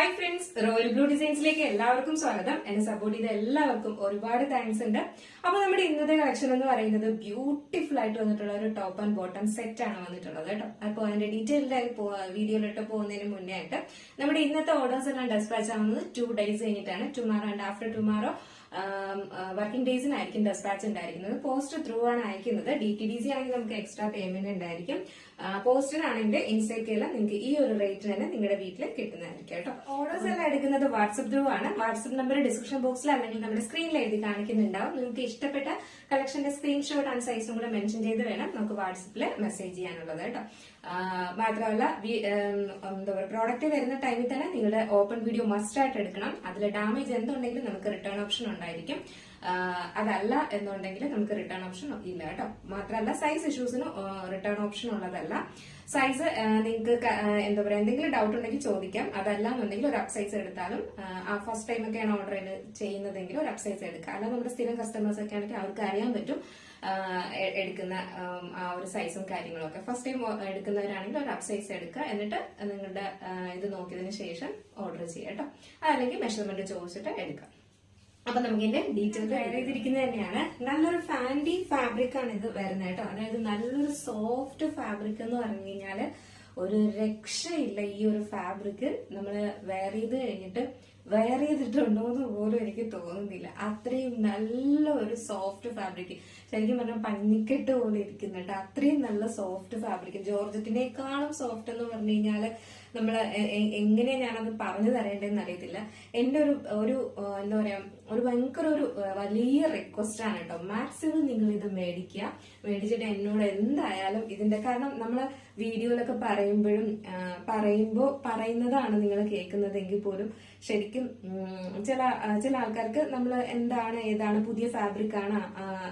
Hi friends, royal blue ഡിസൈൻസിലേക്ക് എല്ലാവർക്കും സ്വാഗതം. എന്നെ സപ്പോർട്ട് ചെയ്ത എല്ലാവർക്കും ഒരുപാട് താങ്ക്സ് ഉണ്ട്. അപ്പൊ നമ്മുടെ ഇന്നത്തെ കളക്ഷൻ എന്ന് പറയുന്നത് ബ്യൂട്ടിഫുൾ ആയിട്ട് വന്നിട്ടുള്ള ഒരു ടോപ്പ് ആൻഡ് ബോട്ടം സെറ്റ് ആണ് വന്നിട്ടുള്ളത് കേട്ടോ. അപ്പൊ അതിന്റെ ഡീറ്റെയിൽഡ് ആയി വീഡിയോയിലിട്ട് പോകുന്നതിന് മുന്നേ ആയിട്ട് നമ്മുടെ ഇന്നത്തെ ഓർഡേഴ്സ് എല്ലാം ഡെസ്പാച്ച് ആവുന്നത് 2 days കഴിഞ്ഞിട്ടാണ്. Tomorrow and after tomorrow working ഡേയ്സിനായിരിക്കും ഡെസ്പാച്ച് ഉണ്ടായിരിക്കുന്നത്. പോസ്റ്റ് ത്രൂ ആണ് അയക്കുന്നത്. DTDC ആണെങ്കിൽ നമുക്ക് എക്സ്ട്രാ പേയ്മെന്റ് ഉണ്ടായിരിക്കും. പോസ്റ്റിനാണെങ്കിൽ ഇൻസൈഡ് കേരള നിങ്ങൾക്ക് ഈ ഒരു റേറ്റ് തന്നെ നിങ്ങളുടെ വീട്ടിൽ കിട്ടുന്നതായിരിക്കും കേട്ടോ. ഓർഡേഴ്സ് എല്ലാം എടുക്കുന്നത് വാട്സ്ആപ്പ് ത്രൂ ആണ്. വാട്സ്ആപ്പ് നമ്പർ ഡിസ്ക്രിപ്ഷൻ ബോക്സിൽ അല്ലെങ്കിൽ നമ്മുടെ സ്ക്രീനിൽ എഴുതി കാണിക്കുന്നുണ്ടാവും. നിങ്ങൾക്ക് ഇഷ്ടപ്പെട്ട കളക്ഷന്റെ സ്ക്രീൻഷോട്ട് ആൻഡ് സൈസും കൂടെ മെൻഷൻ ചെയ്ത് വേണം നമുക്ക് വാട്സ്ആപ്പിൽ മെസ്സേജ് ചെയ്യാനുള്ളത് കേട്ടോ. മാത്രമല്ല എന്താ പറയുക, പ്രോഡക്റ്റ് വരുന്ന ടൈമിൽ തന്നെ നിങ്ങളുടെ ഓപ്പൺ വീഡിയോ മസ്റ്റ് ആയിട്ട് എടുക്കണം. അതിൽ ഡാമേജ് എന്തുണ്ടെങ്കിലും നമുക്ക് റിട്ടേൺ ഓപ്ഷൻ ഉണ്ടായിരിക്കും. അതല്ല എന്നുണ്ടെങ്കിൽ നമുക്ക് റിട്ടേൺ ഓപ്ഷൻ ഇല്ല കേട്ടോ. മാത്രമല്ല സൈസ് ഇഷ്യൂസിന് റിട്ടേൺ ഓപ്ഷൻ ഉള്ളതല്ല. സൈസ് നിങ്ങൾക്ക് എന്താ പറയാ എന്തെങ്കിലും ഡൗട്ട് ഉണ്ടെങ്കിൽ ചോദിക്കാം. അതല്ല എന്നുണ്ടെങ്കിൽ ഒരു അപ് സൈസ് എടുത്താലും ഫസ്റ്റ് ടൈം ഒക്കെയാണ് ഓർഡർ ചെയ്യുന്നതെങ്കിൽ ഒരു അപ് സൈസ് എടുക്കുക. അല്ല നമ്മുടെ സ്ഥിരം കസ്റ്റമേഴ്സ് ഒക്കെ ആണെങ്കിൽ അവർക്ക് അറിയാൻ പറ്റും എടുക്കുന്ന ആ ഒരു സൈസും കാര്യങ്ങളും ഒക്കെ. ഫസ്റ്റ് ടൈം എടുക്കുന്നവരാണെങ്കിൽ ഒരു അപ് സൈസ് എടുക്കുക. എന്നിട്ട് നിങ്ങളുടെ ഇത് നോക്കിയതിന് ശേഷം ഓർഡർ ചെയ്യുക കേട്ടോ. അല്ലെങ്കിൽ മെഷർമെന്റ് ചോദിച്ചിട്ട് എടുക്കാം. അപ്പൊ നമുക്ക് ഇതിന്റെ ഡീറ്റെയിൽ വെയർ ചെയ്തിരിക്കുന്നത് തന്നെയാണ്. നല്ലൊരു ഫാൻഡി ഫാബ്രിക് ആണ് ഇത് വരുന്നത് കേട്ടോ. അതായത് നല്ലൊരു സോഫ്റ്റ് ഫാബ്രിക് എന്ന് പറഞ്ഞു കഴിഞ്ഞാല് ഒരു രക്ഷയില്ല. ഈ ഒരു ഫാബ്രിക് നമ്മള് വെയർ ചെയ്ത് കഴിഞ്ഞിട്ട് വെയർ ചെയ്തിട്ടുണ്ടോ എന്ന് പോലും എനിക്ക് തോന്നുന്നില്ല. അത്രയും നല്ല ഒരു സോഫ്റ്റ് ഫാബ്രിക്. ശരിക്കും പറഞ്ഞാൽ പഞ്ഞിക്കെട്ട് പോലെ ഇരിക്കുന്നുണ്ട്. അത്രയും നല്ല സോഫ്റ്റ് ഫാബ്രിക്. ജോർജറ്റിനേക്കാളും സോഫ്റ്റ് എന്ന് പറഞ്ഞു കഴിഞ്ഞാല് നമ്മള് എങ്ങനെയാ ഞാനത് പറഞ്ഞു തരേണ്ടതെന്ന് അറിയത്തില്ല. എന്റെ ഒരു എന്താ പറയാ ഒരു ഭയങ്കര ഒരു വലിയ റിക്വസ്റ്റ് ആണ് കേട്ടോ. മാക്സിമം നിങ്ങൾ ഇത് മേടിച്ചിട്ട് എന്നോട് എന്തായാലും ഇതിന്റെ, കാരണം നമ്മള് വീഡിയോയിലൊക്കെ പറയുന്നതാണ് നിങ്ങൾ കേൾക്കുന്നതെങ്കിൽ പോലും ശരിക്കും ചില ആൾക്കാർക്ക് നമ്മൾ എന്താണ് ഏതാണ് പുതിയ ഫാബ്രിക് ആണ്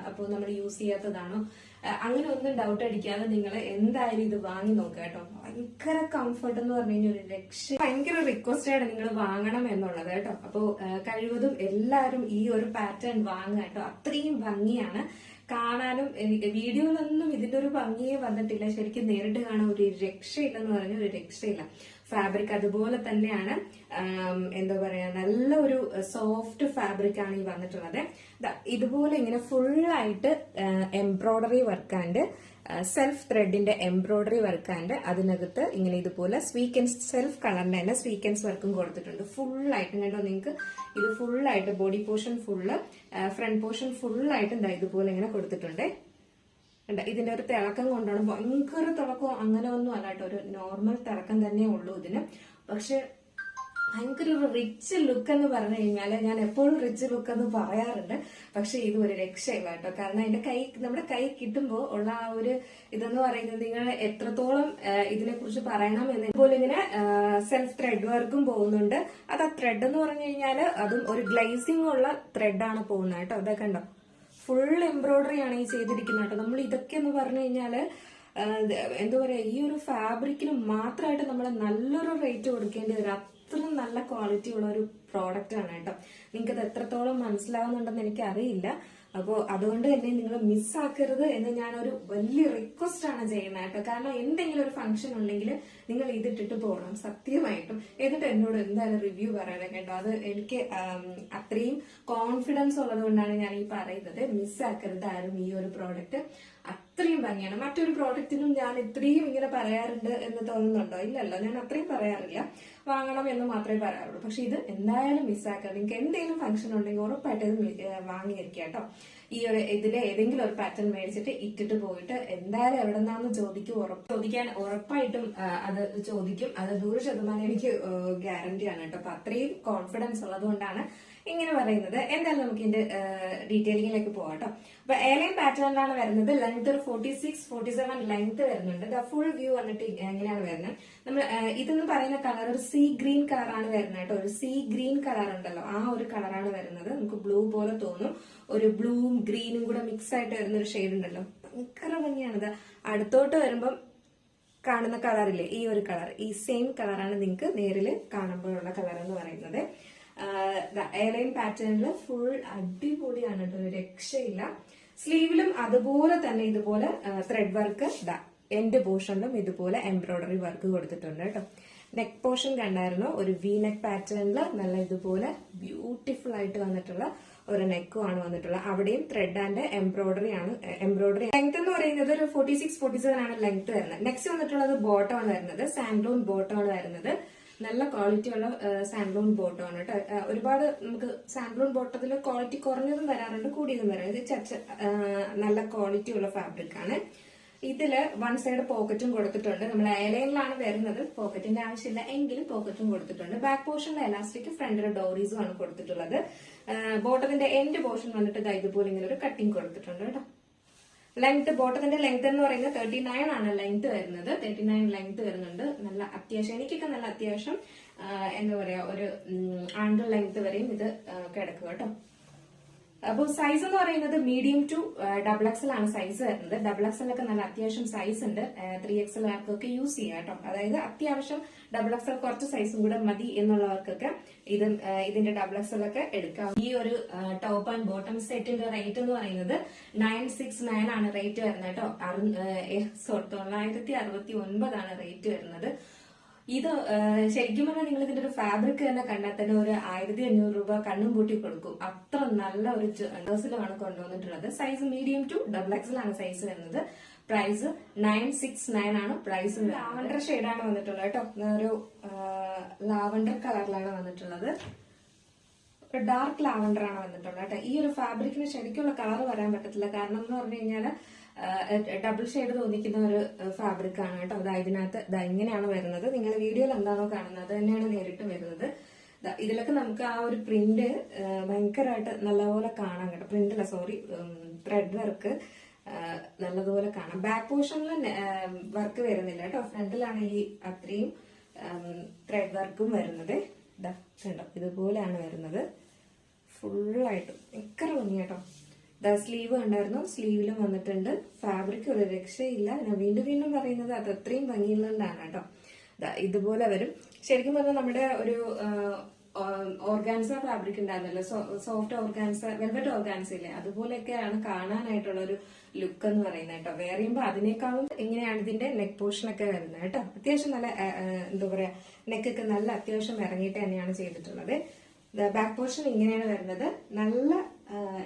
അപ്പോൾ നമ്മൾ യൂസ് ചെയ്യാത്തതാണോ അങ്ങനെ ഒന്നും ഡൗട്ട് അടിക്കാതെ നിങ്ങൾ എന്തായാലും ഇത് വാങ്ങി നോക്കുക കേട്ടോ. ഭയങ്കര കംഫർട്ട് എന്ന് പറഞ്ഞു കഴിഞ്ഞാൽ ഒരു രക്ഷ. ഭയങ്കര റിക്വസ്റ്റ് ആണ് നിങ്ങൾ വാങ്ങണം എന്നുള്ളത് കേട്ടോ. അപ്പോ കഴിവതും എല്ലാവരും ഈ ഒരു പാറ്റേൺ വാങ്ങുക കേട്ടോ. അത്രയും ഭംഗിയാണ് കാണാനും. വീഡിയോയിലൊന്നും ഇതിന്റെ ഒരു ഭംഗിയെ വന്നിട്ടില്ല. ശരിക്കും നേരിട്ട് കാണാൻ ഒരു രക്ഷയില്ലെന്ന് പറഞ്ഞ ഒരു രക്ഷയില്ല. ഫാബ്രിക് അതുപോലെ തന്നെയാണ്. എന്താ പറയാ നല്ലൊരു സോഫ്റ്റ് ഫാബ്രിക് ആണ് ഈ വന്നിട്ടുള്ളത്. ഇതുപോലെ ഇങ്ങനെ ഫുള്ളായിട്ട് എംബ്രോയിഡറി വർക്ക് ആൻഡ് സെൽഫ് ത്രെഡിന്റെ എംബ്രോയിഡറി വർക്ക് ആൻഡ് അതിനകത്ത് ഇങ്ങനെ ഇതുപോലെ സ്വീക്കൻസ് സെൽഫ് കളറിന്റെ തന്നെ സ്വീക്കൻസ് വർക്കും കൊടുത്തിട്ടുണ്ട്. ഫുള്ളായിട്ട് കണ്ടോ നിങ്ങൾക്ക്. ഇത് ഫുള്ളായിട്ട് body portion full, front portion ഫുള്ളായിട്ട് എന്താ ഇതുപോലെ ഇങ്ങനെ കൊടുത്തിട്ടുണ്ട്. ഇതിന്റെ ഒരു തിളക്കം കൊണ്ടാണ്. ഭയങ്കര തിളക്കം അങ്ങനെ ഒന്നും അല്ല കേട്ടോ. ഒരു നോർമൽ തിളക്കം തന്നെ ഉള്ളൂ ഇതിന്. പക്ഷെ ഭയങ്കര ഒരു റിച്ച് ലുക്ക് എന്ന് പറഞ്ഞു കഴിഞ്ഞാല് ഞാൻ എപ്പോഴും റിച്ച് ലുക്ക് എന്ന് പറയാറുണ്ട്. പക്ഷെ ഇത് ഒരു രക്ഷയില്ല കേട്ടോ. കാരണം നമ്മുടെ കൈ കിട്ടുമ്പോൾ ഉള്ള ആ ഒരു ഇതെന്ന് പറയുന്നത് നിങ്ങൾ എത്രത്തോളം ഇതിനെ കുറിച്ച് പറയണം എന്ന്. ഇതുപോലെ ഇങ്ങനെ സെൽഫ് ത്രെഡ് വർക്കും പോകുന്നുണ്ട്. അത് ആ ത്രെഡ് എന്ന് പറഞ്ഞു കഴിഞ്ഞാല് അതും ഒരു ഗ്ലേസിംഗ് ഉള്ള ത്രെഡാണ് പോകുന്നത് കേട്ടോ. ഇതൊക്കെ ഉണ്ടോ, ഫുൾ എംബ്രോയിഡറി ആണ് ഈ ചെയ്തിരിക്കുന്നത് കേട്ടോ. നമ്മൾ ഇതൊക്കെ എന്ന് പറഞ്ഞു കഴിഞ്ഞാല് എന്താ പറയാ ഈ ഒരു ഫാബ്രിക്കിന് മാത്രമായിട്ട് നമ്മൾ നല്ലൊരു റേറ്റ് കൊടുക്കേണ്ടി വരും. അത്രയും നല്ല ക്വാളിറ്റി ഉള്ള ഒരു പ്രോഡക്റ്റ് ആണ് കേട്ടോ. നിങ്ങൾക്ക് അത് എത്രത്തോളം മനസ്സിലാവുന്നുണ്ടെന്ന് എനിക്ക് അറിയില്ല. അപ്പോൾ അതുകൊണ്ട് തന്നെ നിങ്ങൾ മിസ്സാക്കരുത് എന്ന് ഞാനൊരു വലിയ റിക്വസ്റ്റ് ആണ് ചെയ്യുന്നത് കേട്ടോ. കാരണം എന്തെങ്കിലും ഒരു ഫംഗ്ഷൻ ഉണ്ടെങ്കിൽ നിങ്ങൾ ഇതിട്ടിട്ട് പോകണം സത്യമായിട്ടും. എന്നിട്ട് എന്നോട് എന്തായാലും റിവ്യൂ പറയണം കേട്ടോ. അത് എനിക്ക് അത്രയും കോൺഫിഡൻസ് ഉള്ളത് കൊണ്ടാണ് ഞാൻ ഈ പറയുന്നത്. മിസ്സാക്കരുത് ആരും ഈ ഒരു പ്രോഡക്റ്റ്. അത്രയും ഭംഗിയാണ്. മറ്റൊരു പ്രോഡക്റ്റിനും ഞാൻ ഇത്രയും ഇങ്ങനെ പറയാറുണ്ട് എന്ന് തോന്നുന്നുണ്ടോ? ഇല്ലല്ലോ, ഞാൻ അത്രയും പറയാറില്ല. വാങ്ങണം എന്ന് മാത്രമേ പറയാറുള്ളൂ. പക്ഷെ ഇത് എന്തായാലും മിസ്സാക്കണം. നിങ്ങൾക്ക് എന്തെങ്കിലും ഫംഗ്ഷൻ ഉണ്ടെങ്കിൽ ഉറപ്പായിട്ട് ഇത് വാങ്ങിയിരിക്കുക കേട്ടോ. ഈ ഒരു ഇതിലെ ഏതെങ്കിലും ഒരു പാറ്റേൺ മേടിച്ചിട്ട് ഇട്ടിട്ട് പോയിട്ട് എന്തായാലും എവിടെ നിന്നാന്ന് ചോദിക്കാൻ ഉറപ്പായിട്ടും അത് ചോദിക്കും. അത് 100% എനിക്ക് ഗ്യാരണ്ടിയാണ് കേട്ടോ. അപ്പൊ അത്രയും കോൺഫിഡൻസ് ഉള്ളത് കൊണ്ടാണ് ഇങ്ങനെ പറയുന്നത്. എന്തായാലും നമുക്ക് ഇതിന്റെ ഡീറ്റെയിലിംഗിലേക്ക് പോകാം കേട്ടോ. അപ്പൊ എയർലൈൻ പാറ്റേണിലാണ് വരുന്നത്. ലെങ്ത് ഒരു 46-47 ലെങ്ത് വരുന്നുണ്ട്. ഫുൾ വ്യൂ വന്നിട്ട് എങ്ങനെയാണ് വരുന്നത്. നമ്മൾ ഇതെന്ന് പറയുന്ന കളർ ഒരു സീ ഗ്രീൻ കളറാണ് വരുന്നത് കേട്ടോ. ഒരു സീ ഗ്രീൻ കളർ ഉണ്ടല്ലോ, ആ ഒരു കളറാണ് വരുന്നത്. നമുക്ക് ബ്ലൂ പോലെ തോന്നും. ഒരു ബ്ലൂവും ഗ്രീനും കൂടെ മിക്സ് ആയിട്ട് വരുന്ന ഒരു ഷെയ്ഡ് ഉണ്ടല്ലോ, ഭയങ്കര ഭംഗിയാണിത്. അടുത്തോട്ട് വരുമ്പം കാണുന്ന കളറില്ലേ, ഈ ഒരു കളർ, ഈ സെയിം കളറാണ് നിങ്ങൾക്ക് നേരിൽ കാണുമ്പോഴുള്ള കളർ എന്ന് പറയുന്നത്. എയർലൈൻ പാറ്റേണിൽ ഫുൾ അടിപൊളിയാണ് കേട്ടോ. ഒരു രക്ഷയില്ല. സ്ലീവിലും അതുപോലെ തന്നെ ഇതുപോലെ ത്രെഡ് വർക്ക് എൻഡ് പോർഷനിലും ഇതുപോലെ എംബ്രോയിഡറി വർക്ക് കൊടുത്തിട്ടുണ്ട് കേട്ടോ. നെക്ക് പോർഷൻ കണ്ടായിരുന്നു, ഒരു വി നെക്ക് പാറ്റേണിൽ നല്ല ഇതുപോലെ ബ്യൂട്ടിഫുൾ ആയിട്ട് വന്നിട്ടുള്ള ഒരു നെക്കുമാണ് വന്നിട്ടുള്ളത്. അവിടെയും ത്രെഡ് ആൻഡ് എംബ്രോയിഡറി ആണ്. എംബ്രോയിഡറി ലെങ്ത് എന്ന് പറയുന്നത് ഒരു 46-47 ആണ് ലെങ്ത് വരുന്നത്. നെക്സ്റ്റ് വന്നിട്ടുള്ളത് ബോട്ടം ആണ് വരുന്നത്. സാൻഡ്ലൂൺ ബോട്ടം ആണ് വരുന്നത്. നല്ല ക്വാളിറ്റി ഉള്ള സാൻഡ്ലൂൺ ബോട്ടം ആണ് കേട്ടോ. ഒരുപാട് നമുക്ക് സാൻഡ്ലൂൺ ബോട്ടത്തിൽ ക്വാളിറ്റി കുറഞ്ഞതും വരാറുണ്ട്, കൂടിയതും വരാറുണ്ട്. ഇത് നല്ല ക്വാളിറ്റി ഉള്ള ഫാബ്രിക് ആണ്. ഇതില് വൺ സൈഡ് പോക്കറ്റും കൊടുത്തിട്ടുണ്ട്. നമ്മൾ എയർലൈനിലാണ് വരുന്നത്, പോക്കറ്റിന്റെ ആവശ്യമില്ല എങ്കിലും പോക്കറ്റും കൊടുത്തിട്ടുണ്ട്. ബാക്ക് പോർഷനിലെ എലാസ്റ്റിക്, ഫ്രണ്ടിലെ ഡോറീസും ആണ് കൊടുത്തിട്ടുള്ളത്. ബോട്ടത്തിന്റെ എൻഡ് പോർഷൻ വന്നിട്ട് ഇതുപോലെ ഇങ്ങനെ ഒരു കട്ടിങ് കൊടുത്തിട്ടുണ്ട് കേട്ടോ. ലെങ്ത്, ബോട്ടത്തിന്റെ ലെങ്ത് എന്ന് പറയുന്നത് 39 ആണ് ലെങ്ത് വരുന്നത്. 39 ലെങ്ത് വരുന്നുണ്ട്. നല്ല അത്യാവശ്യം, എനിക്കൊക്കെ നല്ല അത്യാവശ്യം എന്താ പറയാ ഒരു ആംഗിൾ ലെങ്ത് വരെയും ഇത് കിടക്കുക കേട്ടോ. അപ്പോൾ സൈസ് എന്ന് പറയുന്നത് മീഡിയം ടു XXL ആണ് സൈസ് വരുന്നത്. XXL ഒക്കെ നല്ല അത്യാവശ്യം സൈസ് ഉണ്ട്. 3XL ആർക്കൊക്കെ യൂസ് ചെയ്യാം കേട്ടോ. അതായത് അത്യാവശ്യം XXL കുറച്ച് സൈസും കൂടെ മതി എന്നുള്ളവർക്കൊക്കെ ഇതിന്റെ XXL ഒക്കെ എടുക്കാം. ഈ ഒരു ടോപ്പ് ആൻഡ് ബോട്ടം സെറ്റിന്റെ റേറ്റ് എന്ന് പറയുന്നത് 969 ആണ് റേറ്റ് വരുന്നത് കേട്ടോ. 969 ആണ് റേറ്റ് വരുന്നത്. ഇത് ശരിക്കും പറഞ്ഞാൽ നിങ്ങൾ ഇതിന്റെ ഒരു ഫാബ്രിക് തന്നെ കണ്ടാൽ തന്നെ ഒരു 1500 രൂപ കണ്ണും പൂട്ടി കൊടുക്കും. അത്ര നല്ല ഒരു ഡ്രസ്സിലാണ് കൊണ്ടുവന്നിട്ടുള്ളത്. സൈസ് മീഡിയം ടു XXL ആണ് സൈസ് വരുന്നത്. പ്രൈസ് 969 ആണ് പ്രൈസ്. ലാവണ്ടർ ഷെയ്ഡാണ് വന്നിട്ടുള്ളത് കേട്ടോ. ഒരു ലാവണ്ടർ കളറിലാണ് വന്നിട്ടുള്ളത്. ഒരു ഡാർക്ക് ലാവണ്ടർ ആണ് വന്നിട്ടുള്ളത് കേട്ടോ. ഈ ഒരു ഫാബ്രിക്കിന് ശരിക്കുള്ള കളർ വരാൻ പറ്റത്തില്ല. കാരണം എന്ന് പറഞ്ഞു കഴിഞ്ഞാൽ ഡബിൾ ഷെയ്ഡ് തോന്നിക്കുന്ന ഒരു ഫാബ്രിക് ആണ് കേട്ടോ. ഇതിനകത്ത് ഇങ്ങനെയാണ് വരുന്നത്. നിങ്ങൾ വീഡിയോയിൽ എന്താണോ കാണുന്നത് അത് തന്നെയാണ് നേരിട്ട് വരുന്നത്. ഇതിലൊക്കെ നമുക്ക് ആ ഒരു പ്രിന്റ് ഭയങ്കരമായിട്ട് നല്ലപോലെ കാണാം കേട്ടോ. പ്രിന്റല്ല, സോറി, ത്രെഡ് വർക്ക് നല്ലതുപോലെ കാണാം. ബാക്ക് പോർഷനിൽ വർക്ക് വരുന്നില്ല കേട്ടോ. ഫ്രണ്ടിലാണ് ഈ അത്രയും ത്രെഡ് വർക്കും വരുന്നത്. കണ്ടോ, ഇതുപോലെയാണ് വരുന്നത്. ഫുള്ളായിട്ട് ഭയങ്കര ഭംഗി കേട്ടോ. സ്ലീവ് ഉണ്ടായിരുന്നു, സ്ലീവിലും വന്നിട്ടുണ്ട്. ഫാബ്രിക് ഒരു രക്ഷയില്ല. ഞാൻ വീണ്ടും വീണ്ടും പറയുന്നത് അത് അത്രയും ഭംഗിയുള്ളതാണ് കേട്ടോ. ഇതുപോലെ വരും. ശരിക്കും പറഞ്ഞാൽ നമ്മുടെ ഒരു ഓർഗാൻസ ഫാബ്രിക് ഉണ്ടായിരുന്നല്ലോ, സോഫ്റ്റ് ഓർഗാൻസ, വെൽവെറ്റ് ഓർഗാൻസ ഇല്ലേ, അതുപോലെയൊക്കെയാണ് കാണാനായിട്ടുള്ള ഒരു ലുക്ക് എന്ന് പറയുന്നത് കേട്ടോ. വേറെ ചെയ്യുമ്പോൾ അതിനേക്കാളും ഇങ്ങനെയാണ് ഇതിന്റെ നെക്ക് പോർഷൻ ഒക്കെ വരുന്നത് കേട്ടോ. അത്യാവശ്യം നല്ല എന്താ പറയാ, നെക്കൊക്കെ നല്ല അത്യാവശ്യം ഇറങ്ങിയിട്ട് തന്നെയാണ് ചെയ്തിട്ടുള്ളത്. ബാക്ക് പോർഷൻ ഇങ്ങനെയാണ് വരുന്നത്. നല്ല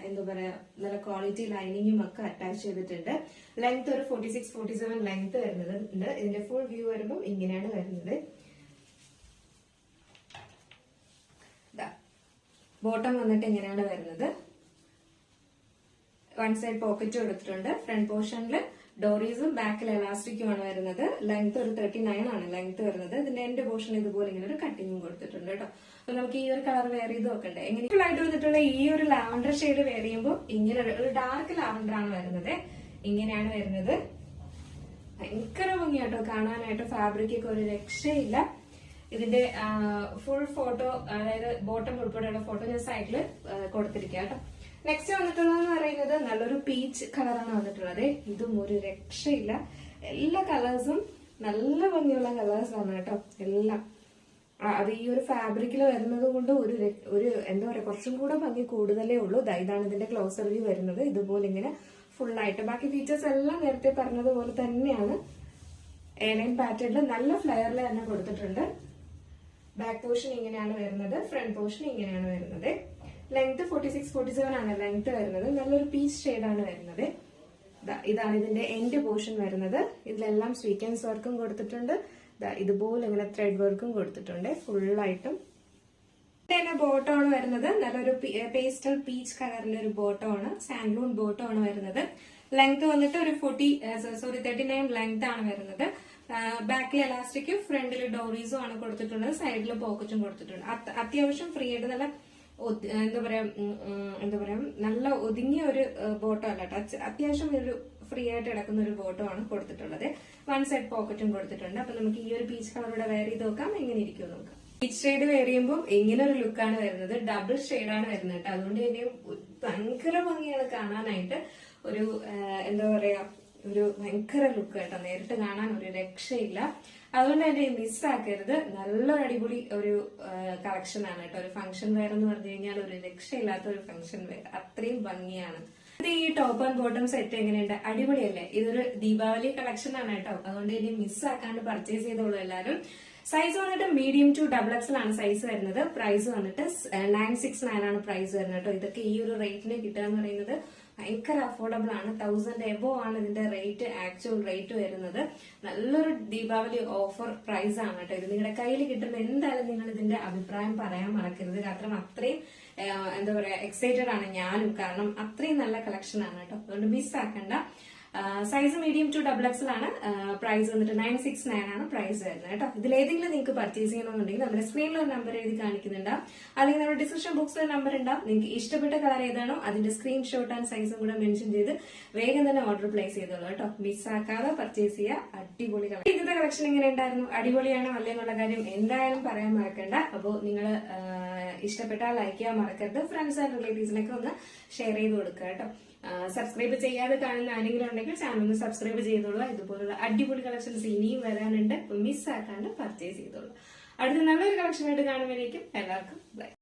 എന്താ പറയാ, നല്ല ക്വാളിറ്റി ലൈനിങ്ങും ഒക്കെ അറ്റാച്ച് ചെയ്തിട്ടുണ്ട്. ലെങ്ത് ഒരു 46-47 ലെങ്ത് വരുന്നത് ഉണ്ട്. ഇതിന്റെ ഫുൾ വ്യൂ വരുമ്പോൾ ഇങ്ങനെയാണ് വരുന്നത്. ബോട്ടം വന്നിട്ട് ഇങ്ങനെയാണ് വരുന്നത്. വൺ സൈഡ് പോക്കറ്റ് കൊടുത്തിട്ടുണ്ട്. ഫ്രണ്ട് പോർഷനിൽ ഡോറീസും ബാക്കിൽ എലാസ്റ്റിക്കും ആണ് വരുന്നത്. ലെങ്ത് ഒരു 39 ആണ് ലെങ്ത് വരുന്നത്. ഇതിന്റെ എൻഡ് പോർഷൻ ഇതുപോലെ ഇങ്ങനെ ഒരു കട്ടിങ്ങും കൊടുത്തിട്ടുണ്ട് കേട്ടോ. അപ്പൊ നമുക്ക് ഈ ഒരു കളർ വെയർ ചെയ്ത് നോക്കണ്ടേ. എങ്ങനെ ആയിട്ട് വന്നിട്ടുള്ള ഈ ഒരു ലാവണ്ടർ ഷെയ്ഡ് വെയർ ചെയ്യുമ്പോൾ ഇങ്ങനെ ഒരു ഡാർക്ക് ലാവണ്ടർ ആണ് വരുന്നത്. ഇങ്ങനെയാണ് വരുന്നത്. ഭയങ്കര ഭംഗിയാട്ടോ കാണാനായിട്ട്. ഫാബ്രിക് ഒക്കെ ഒരു രക്ഷയില്ല. ഇതിന്റെ ഫുൾ ഫോട്ടോ, അതായത് ബോട്ടം ഉൾപ്പെടെയുള്ള ഫോട്ടോ ഞാൻ സൈഡിൽ കൊടുത്തിരിക്കുക കേട്ടോ. നെക്സ്റ്റ് വന്നിട്ടുള്ളതെന്ന് പറയുന്നത് നല്ലൊരു പീച്ച് കളറാണ് വന്നിട്ടുള്ളത്. ഇതും ഒരു രക്ഷയില്ല. എല്ലാ കളേഴ്സും നല്ല ഭംഗിയുള്ള കളേഴ്സ് ആണ് കേട്ടോ. എല്ലാം അത് ഈ ഒരു ഫാബ്രിക്കിൽ വരുന്നത് കൊണ്ട് ഒരു എന്താ പറയാ, കുറച്ചും കൂടെ ഭംഗി കൂടുതലേ ഉള്ളൂ. ഇതാണ് ഇതിന്റെ ക്ലോസർ വ്യൂ വരുന്നത്. ഇതുപോലെ ഇങ്ങനെ ഫുൾ ആയിട്ട്. ബാക്കി ഫീച്ചേഴ്സ് എല്ലാം നേരത്തെ പറഞ്ഞതുപോലെ തന്നെയാണ്. എയർലൈൻ പാറ്റേണിൽ നല്ല ഫ്ലെയറിൽ തന്നെ കൊടുത്തിട്ടുണ്ട്. ബാക്ക് പോർഷൻ ഇങ്ങനെയാണ് വരുന്നത്. ഫ്രണ്ട് പോർഷൻ ഇങ്ങനെയാണ് വരുന്നത്. ലെങ്ത് 46-47 ആണ് ലെങ്ത് വരുന്നത്. നല്ലൊരു പീച്ച് ഷെയ്ഡാണ് വരുന്നത്. ഇതാണ് ഇതിന്റെ എൻഡ് പോർഷൻ വരുന്നത്. ഇതിലെല്ലാം സ്വീക്വൻസ് വർക്കും കൊടുത്തിട്ടുണ്ട്. ഇതുപോലെ ഇങ്ങനെ ത്രെഡ് വർക്കും കൊടുത്തിട്ടുണ്ട് ഫുള്ളായിട്ടും. തന്നെ ബോട്ടം ആണ് വരുന്നത്. നല്ലൊരു പേസ്റ്റൽ പീച്ച് കളറിന്റെ ഒരു ബോട്ടം ആണ്. സാൻഡ്ലൂൺ ബോട്ടം ആണ് വരുന്നത്. ലെങ്ത് വന്നിട്ട് ഒരു 39 ലെങ്ത് ആണ് വരുന്നത്. ബാക്കിൽ എലാസ്റ്റിക്കും ഫ്രണ്ടിൽ ഡോറീസും ആണ് കൊടുത്തിട്ടുള്ളത്. സൈഡിൽ പോക്കറ്റും കൊടുത്തിട്ടുണ്ട്. അത്യാവശ്യം ഫ്രീ ആയിട്ട് നല്ല എന്താ പറയാ നല്ല ഒതുങ്ങിയ ഒരു ബോട്ടം അല്ല കേട്ടോ. അത്യാവശ്യം ഒരു ഫ്രീ ആയിട്ട് കിടക്കുന്ന ഒരു ബോട്ടം ആണ് കൊടുത്തിട്ടുള്ളത്. വൺ സൈഡ് പോക്കറ്റും കൊടുത്തിട്ടുണ്ട്. അപ്പൊ നമുക്ക് ഈ ഒരു പീച്ച് കളറോടെ വെയർ ചെയ്ത് നോക്കാം, എങ്ങനെ ഇരിക്കും നോക്കാം. പീച്ച് ഷെയ്ഡ് വെയർ ചെയ്യുമ്പോൾ ഇങ്ങനെ ഒരു ലുക്കാണ് വരുന്നത്. ഡബിൾ ഷെയ്ഡാണ് വരുന്നത് കേട്ടോ. അതുകൊണ്ട് തന്നെ ഭയങ്കര ഭംഗിയാണ് കാണാനായിട്ട്. ഒരു എന്താ പറയാ, ഒരു ഭയങ്കര ലുക്ക് കേട്ടോ. നേരിട്ട് കാണാൻ ഒരു രക്ഷയില്ല. അതുകൊണ്ട് തന്നെ മിസ്സാക്കരുത്. നല്ലൊരു അടിപൊളി ഒരു കളക്ഷൻ ആണ് കേട്ടോ. ഒരു ഫംഗ്ഷൻ വെയർ എന്ന് പറഞ്ഞു കഴിഞ്ഞാൽ ഒരു രക്ഷയില്ലാത്ത ഒരു ഫംഗ്ഷൻ വെയർ. അത്രയും ഭംഗിയാണ്. ഇത് ഈ ടോപ്പ് ആൻഡ് ബോട്ടം സെറ്റ് എങ്ങനെയുണ്ട്? അടിപൊളിയല്ലേ? ഇതൊരു ദീപാവലി കളക്ഷൻ ആണ് കേട്ടോ. അതുകൊണ്ട് ഇനി മിസ്സാക്കാണ്ട് പർച്ചേസ് ചെയ്തോളൂ എല്ലാവരും. സൈസ് വന്നിട്ട് മീഡിയം ടു XXL ആണ് സൈസ് വരുന്നത്. പ്രൈസ് വന്നിട്ട് 969 ആണ് പ്രൈസ് വരുന്നത് കേട്ടോ. ഇതൊക്കെ ഈ ഒരു റേറ്റിന് കിട്ടുക എന്ന് പറയുന്നത് ഭയങ്കര അഫോർഡബിൾ ആണ്. 1000 എബോ ആണ് ഇതിന്റെ റേറ്റ്, ആക്ച്വൽ റേറ്റ് വരുന്നത്. നല്ലൊരു ദീപാവലി ഓഫർ പ്രൈസ് ആണ് കേട്ടോ. ഇത് നിങ്ങളുടെ കയ്യിൽ കിട്ടുമ്പോൾ എന്തായാലും നിങ്ങൾ ഇതിന്റെ അഭിപ്രായം പറയാൻ മറക്കരുത്. കാരണം അത്രയും എന്താ പറയാ എക്സൈറ്റഡ് ആണ് ഞാനും. കാരണം അത്രയും നല്ല കളക്ഷൻ ആണ് കേട്ടോ. അതുകൊണ്ട് മിസ്സാക്കണ്ട. സൈസ് മീഡിയം ടു XXL ആണ്. പ്രൈസ് വന്നിട്ട് 969 ആണ് പ്രൈസ് വരുന്നത് കേട്ടോ. ഇതിലേതെങ്കിലും നിങ്ങൾക്ക് പർച്ചേസ് ചെയ്യണമെന്നുണ്ടെങ്കിൽ നമ്മുടെ സ്ക്രീനിൽ ഒരു നമ്പർ എഴുതി കാണിക്കുന്നുണ്ടാവും, അല്ലെങ്കിൽ നമ്മുടെ ഡിസ്ക്രിപ്ഷൻ ബോക്സിൽ ഒരു നമ്പർ ഉണ്ടാവും. നിങ്ങൾക്ക് ഇഷ്ടപ്പെട്ട കളർ ഏതാണോ അതിന്റെ സ്ക്രീൻഷോട്ട് ആൻഡ് സൈസും കൂടെ മെൻഷൻ ചെയ്ത് വേഗം തന്നെ ഓർഡർ പ്ലേസ് ചെയ്തോളൂ കേട്ടോ. മിസ്സാക്കാതെ പർച്ചേസ് ചെയ്യുക. അടിപൊളി കളർ. ഇന്നത്തെ കളക്ഷൻ എങ്ങനെ ഉണ്ടായിരുന്നു? അടിപൊളിയാണോ അല്ലേ എന്നുള്ള കാര്യം എന്തായാലും പറയാൻ മറക്കണ്ട. അപ്പോൾ നിങ്ങൾ ഇഷ്ടപ്പെട്ടാൽ ലൈക്ക് ചെയ്യാൻ മറക്കരുത്. ഫ്രണ്ട്സ് ആൻഡ് റിലേറ്റീവ്സിനൊക്കെ ഒന്ന് ഷെയർ ചെയ്ത് കൊടുക്കുക കേട്ടോ. സബ്സ്ക്രൈബ് ചെയ്യാതെ കാണുന്ന ആരെങ്കിലും ഉണ്ടെങ്കിൽ ചാനൽ ഒന്ന് സബ്സ്ക്രൈബ് ചെയ്തോളൂ. ഇതുപോലുള്ള അടിപൊളി കളക്ഷൻസ് ഇനിയും വരാനുണ്ട്. മിസ്സാക്കാണ്ട് പർച്ചേസ് ചെയ്തോളൂ. അടുത്ത നല്ലൊരു കളക്ഷനായിട്ട് കാണുമ്പോഴേക്കും എല്ലാവർക്കും ബൈ.